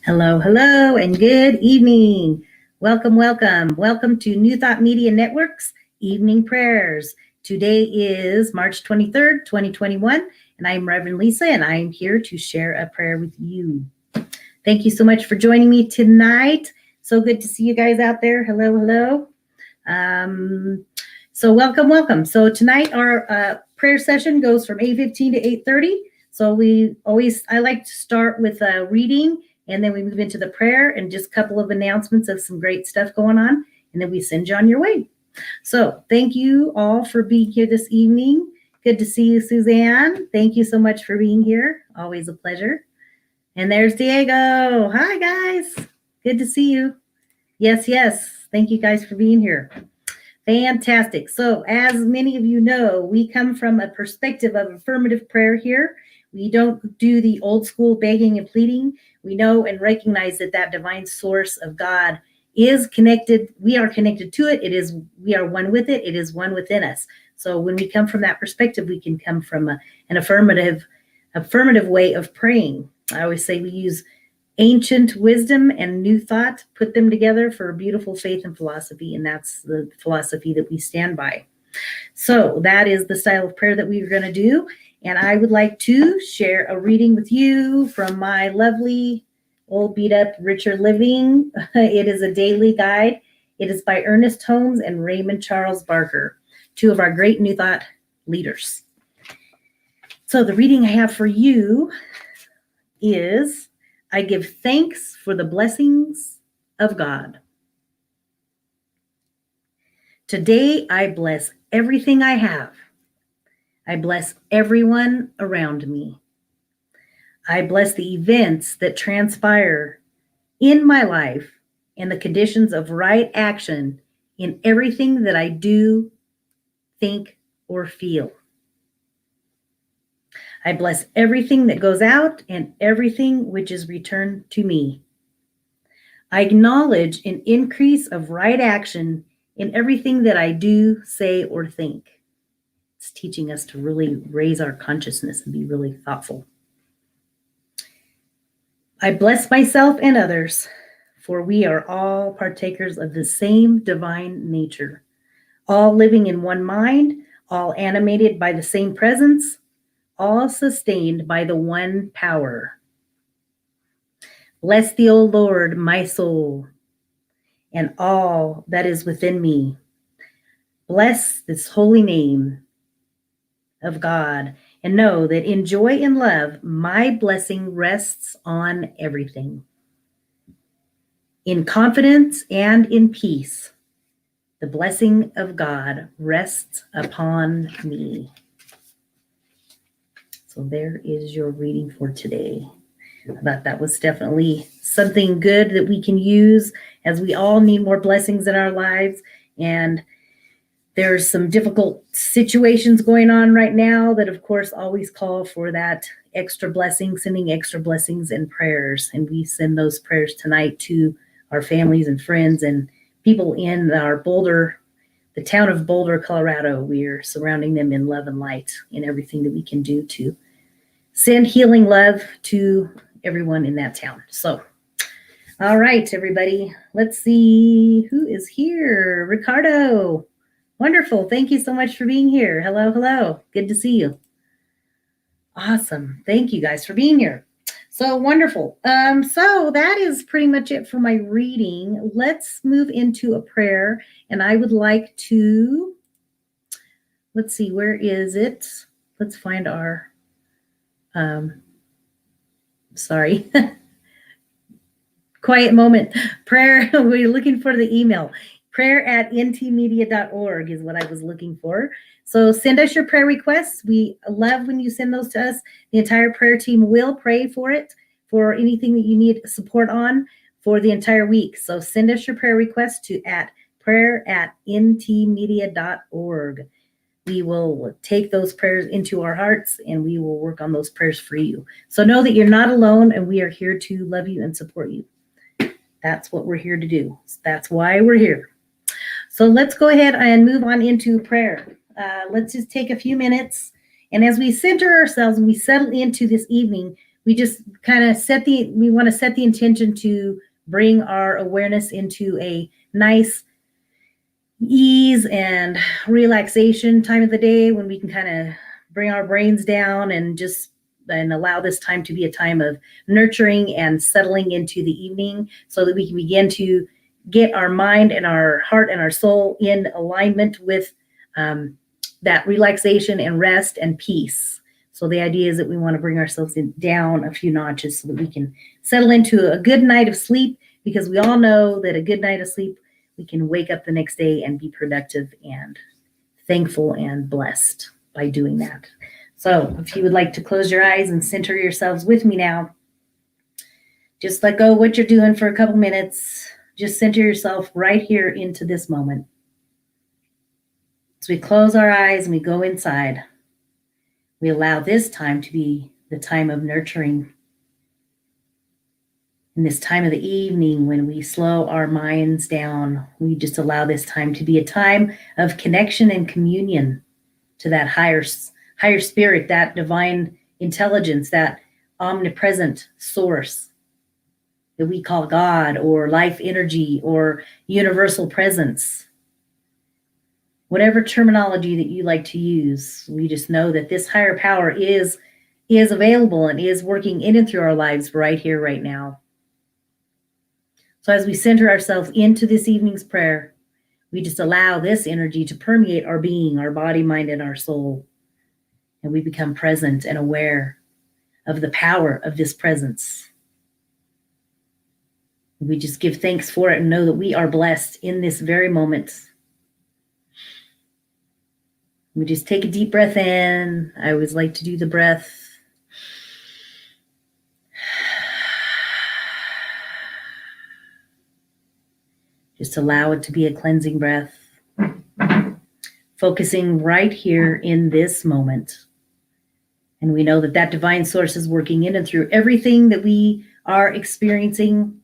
Hello, hello, and good evening. Welcome, welcome. Welcome to New Thought Media Network's Evening Prayers. Today is March 23rd, 2021, and I'm Rev Lisa, and I'm here to share a prayer with you. Thank you so much for joining me tonight. So good to see you guys out there. Hello, hello. So welcome, welcome. So tonight our prayer session goes from 8:15 to 8:30. So I like to start with a reading, and then we move into the prayer and just a couple of announcements of some great stuff going on, and then we send you on your way. So thank you all for being here this evening. Good to see you, Suzanne. Thank you so much for being here. Always a pleasure. And there's Diego. Hi, guys. Good to see you. Yes, yes. Thank you guys for being here. Fantastic. So as many of you know, we come from a perspective of affirmative prayer here. We don't do the old school begging and pleading. We know and recognize that divine source of God is connected. We are connected to it. We are one with it. It is one within us. So when we come from that perspective, we can come from an affirmative way of praying. I always say we use ancient wisdom and new thought, put them together for a beautiful faith and philosophy, and that's the philosophy that we stand by. So that is the style of prayer that we're going to do, and I would like to share a reading with you from my lovely old beat up Richer Living. It is a daily guide. It is by Ernest Holmes and Raymond Charles Barker, two of our great New Thought leaders. So the reading I have for you is, I give thanks for the blessings of God. Today, I bless everything I have. I bless everyone around me. I bless the events that transpire in my life and the conditions of right action in everything that I do, think, or feel. I bless everything that goes out and everything which is returned to me. I acknowledge an increase of right action in everything that I do, say, or think. It's teaching us to really raise our consciousness and be really thoughtful. I bless myself and others, for we are all partakers of the same divine nature, all living in one mind, all animated by the same presence, all sustained by the one power. Bless thee, O Lord, my soul, and all that is within me. Bless this holy name of God, and know that in joy and love, my blessing rests on everything. In confidence and in peace, the blessing of God rests upon me. So there is your reading for today. I thought that was definitely something good that we can use, as we all need more blessings in our lives. And there's some difficult situations going on right now that, of course, always call for that extra blessing, sending extra blessings and prayers. And we send those prayers tonight to our families and friends and people in our the town of Boulder, Colorado. We are surrounding them in love and light in everything that we can do to send healing love to everyone in that town. So, all right, everybody, let's see who is here. Ricardo. Wonderful. Thank you so much for being here. Hello, hello. Good to see you. Awesome. Thank you guys for being here. So wonderful. So that is pretty much it for my reading. Let's move into a prayer, and I would like to, let's see, where is it? Let's find our, sorry. Quiet moment. Prayer. We're looking for the email. prayer@ntmedia.org is what I was looking for. So send us your prayer requests. We love when you send those to us. The entire prayer team will pray for it, for anything that you need support on for the entire week. So send us your prayer requests to prayer@ntmedia.org. We will take those prayers into our hearts, and we will work on those prayers for you. So know that you're not alone, and we are here to love you and support you. That's what we're here to do. That's why we're here. So let's go ahead and move on into prayer. Let's just take a few minutes. And as we center ourselves and we settle into this evening, we just kind of we want to set the intention to bring our awareness into a nice ease and relaxation time of the day when we can kind of bring our brains down and allow this time to be a time of nurturing and settling into the evening so that we can begin to get our mind and our heart and our soul in alignment with that relaxation and rest and peace. So the idea is that we want to bring ourselves down a few notches so that we can settle into a good night of sleep, because we all know that a good night of sleep, we can wake up the next day and be productive and thankful and blessed by doing that. So if you would like to close your eyes and center yourselves with me now, just let go of what you're doing for a couple minutes. Just center yourself right here into this moment. As we close our eyes and we go inside, we allow this time to be the time of nurturing. In this time of the evening, when we slow our minds down, we just allow this time to be a time of connection and communion to that higher spirit, that divine intelligence, that omnipresent source that we call God or life energy or universal presence. Whatever terminology that you like to use, we just know that this higher power is available and is working in and through our lives right here, right now. So as we center ourselves into this evening's prayer, we just allow this energy to permeate our being, our body, mind, and our soul. And we become present and aware of the power of this presence. We just give thanks for it and know that we are blessed in this very moment. We just take a deep breath in. I always like to do the breath. Just allow it to be a cleansing breath. Focusing right here in this moment. And we know that that divine source is working in and through everything that we are experiencing.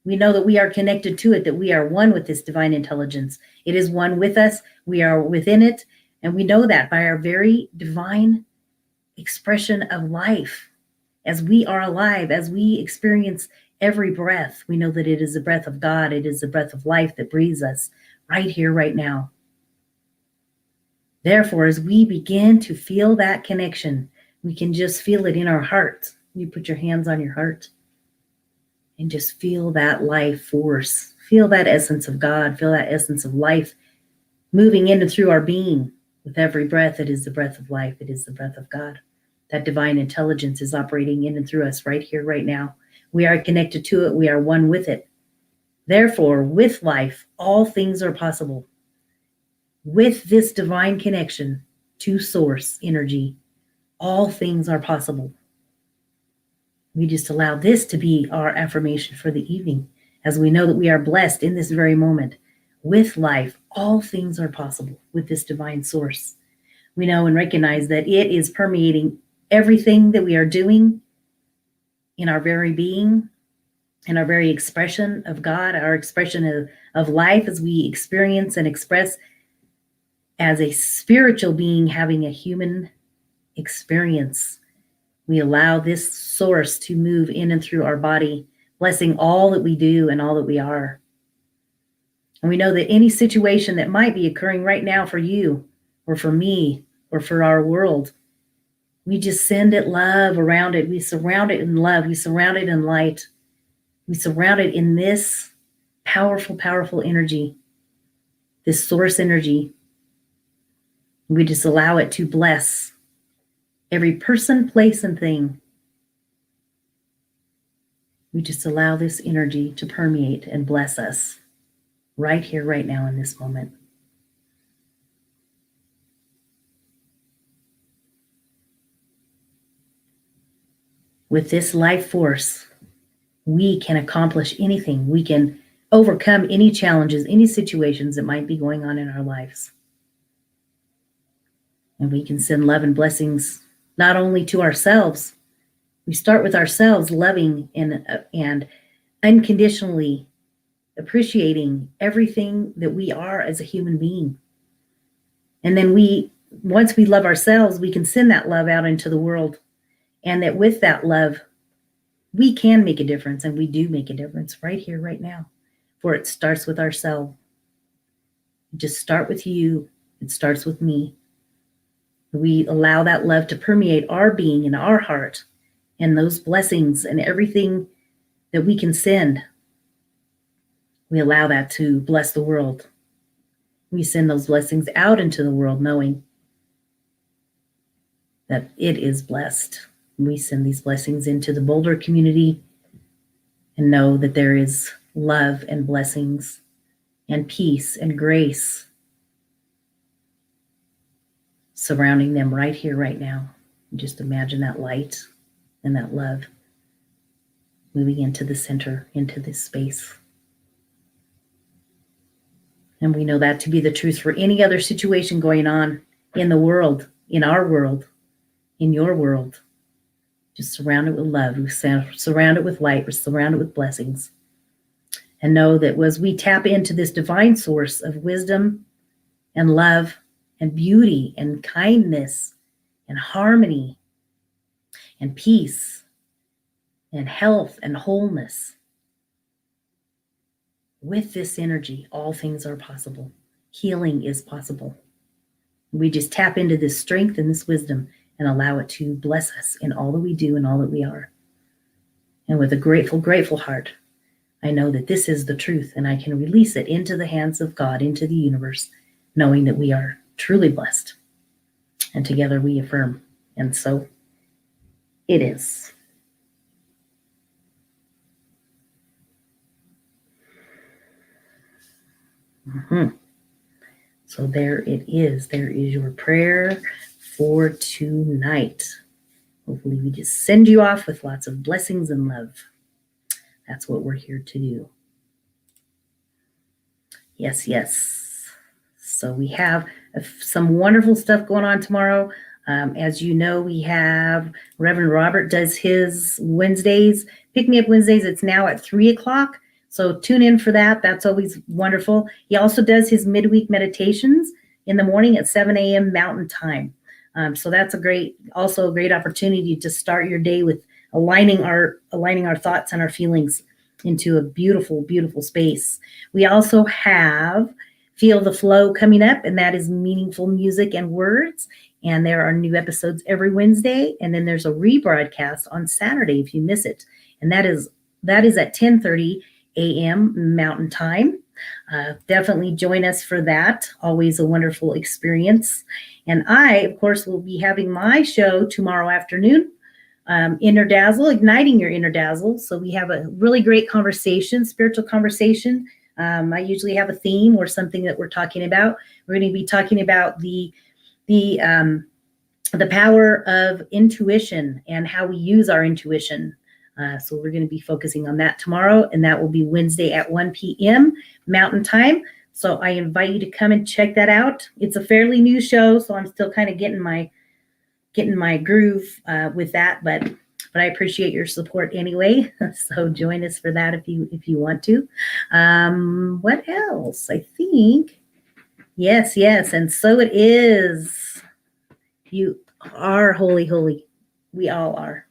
We know that we are connected to it, that we are one with this divine intelligence. It is one with us. We are within it. And we know that by our very divine expression of life. As we are alive, as we experience every breath, we know that it is the breath of God. It is the breath of life that breathes us right here, right now. Therefore, as we begin to feel that connection, we can just feel it in our heart. You put your hands on your heart and just feel that life force. Feel that essence of God. Feel that essence of life moving in and through our being. With every breath, it is the breath of life. It is the breath of God. That divine intelligence is operating in and through us right here, right now. We are connected to it. We are one with it. Therefore, with life, all things are possible. With this divine connection to source energy, all things are possible. We just allow this to be our affirmation for the evening, as we know that we are blessed in this very moment. With life, all things are possible with this divine source. We know and recognize that it is permeating everything that we are doing in our very being, in our very expression of God, our expression of life as we experience and express as a spiritual being having a human experience. We allow this source to move in and through our body, blessing all that we do and all that we are. And we know that any situation that might be occurring right now for you or for me or for our world, we just send it love around it. We surround it in love. We surround it in light. We surround it in this powerful, powerful energy, this source energy. We just allow it to bless every person, place, and thing. We just allow this energy to permeate and bless us right here, right now, in this moment. With this life force, we can accomplish anything. We can overcome any challenges, any situations that might be going on in our lives. And we can send love and blessings not only to ourselves. We start with ourselves, loving and unconditionally appreciating everything that we are as a human being. And then once we love ourselves, we can send that love out into the world And that with that love, we can make a difference, and we do make a difference right here, right now. For it starts with ourselves. Just start with you. It starts with me. We allow that love to permeate our being and our heart, and those blessings and everything that we can send. We allow that to bless the world. We send those blessings out into the world knowing that it is blessed. We send these blessings into the Boulder community and know that there is love and blessings and peace and grace surrounding them right here, right now. Just imagine that light and that love moving into the center, into this space. And we know that to be the truth for any other situation going on in the world, in our world, in your world. Just surround it with love. We surround it with light. We surround it with blessings. And know that as we tap into this divine source of wisdom and love and beauty and kindness and harmony and peace and health and wholeness, with this energy, all things are possible. Healing is possible. We just tap into this strength and this wisdom and allow it to bless us in all that we do and all that we are. And with a grateful, grateful heart, I know that this is the truth, and I can release it into the hands of God, into the universe, knowing that we are truly blessed. And together we affirm. And so it is. So there it is. There is your prayer for tonight. Hopefully we just send you off with lots of blessings and love. That's what we're here to do. Yes, yes. So we have some wonderful stuff going on tomorrow. As you know, we have Reverend Robert does his Wednesdays, Pick Me Up Wednesdays. It's now at 3:00. So tune in for that. That's always wonderful. He also does his midweek meditations in the morning at 7 a.m. Mountain Time. So that's a great opportunity to start your day with aligning our thoughts and our feelings into a beautiful, beautiful space. We also have Feel the Flow coming up, and that is meaningful music and words. And there are new episodes every Wednesday. And then there's a rebroadcast on Saturday if you miss it. And that is at 10:30 a.m. Mountain Time. Definitely join us for that. Always a wonderful experience. And I, of course, will be having my show tomorrow afternoon, Inner Dazzle, Igniting Your Inner Dazzle. So we have a really great conversation, spiritual conversation. I usually have a theme or something that we're talking about. We're going to be talking about the power of intuition and how we use our intuition. So we're going to be focusing on that tomorrow, and that will be Wednesday at 1 p.m. Mountain Time. So I invite you to come and check that out. It's a fairly new show, so I'm still kind of getting my groove with that, but I appreciate your support anyway. So join us for that if you want to. What else? I think yes, and so it is. You are holy, holy. We all are.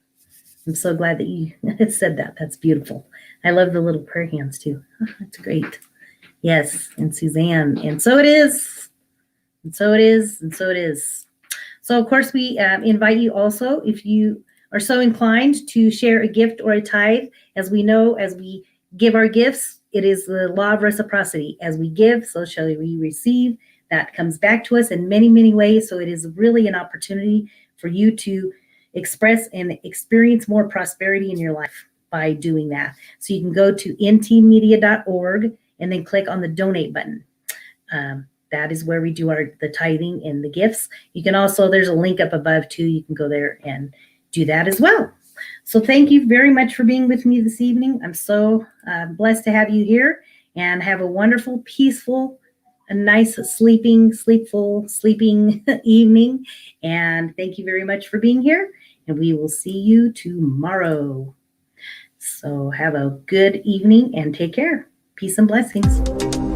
I'm so glad that you said that. That's beautiful. I love the little prayer hands too. That's great. Yes, and Suzanne. And so it is. And so it is. And so it is. So, of course, we invite you also, if you are so inclined, to share a gift or a tithe. As we know, as we give our gifts, it is the law of reciprocity. As we give, so shall we receive. That comes back to us in many, many ways. So it is really an opportunity for you to express and experience more prosperity in your life by doing that. So you can go to ntmedia.org and then click on the donate button. That is where we do the tithing and the gifts. You can also, there's a link up above too. You can go there and do that as well. So thank you very much for being with me this evening. I'm so blessed to have you here, and have a wonderful, peaceful, a nice sleeping evening. And thank you very much for being here. And we will see you tomorrow. So have a good evening and take care. Peace and blessings.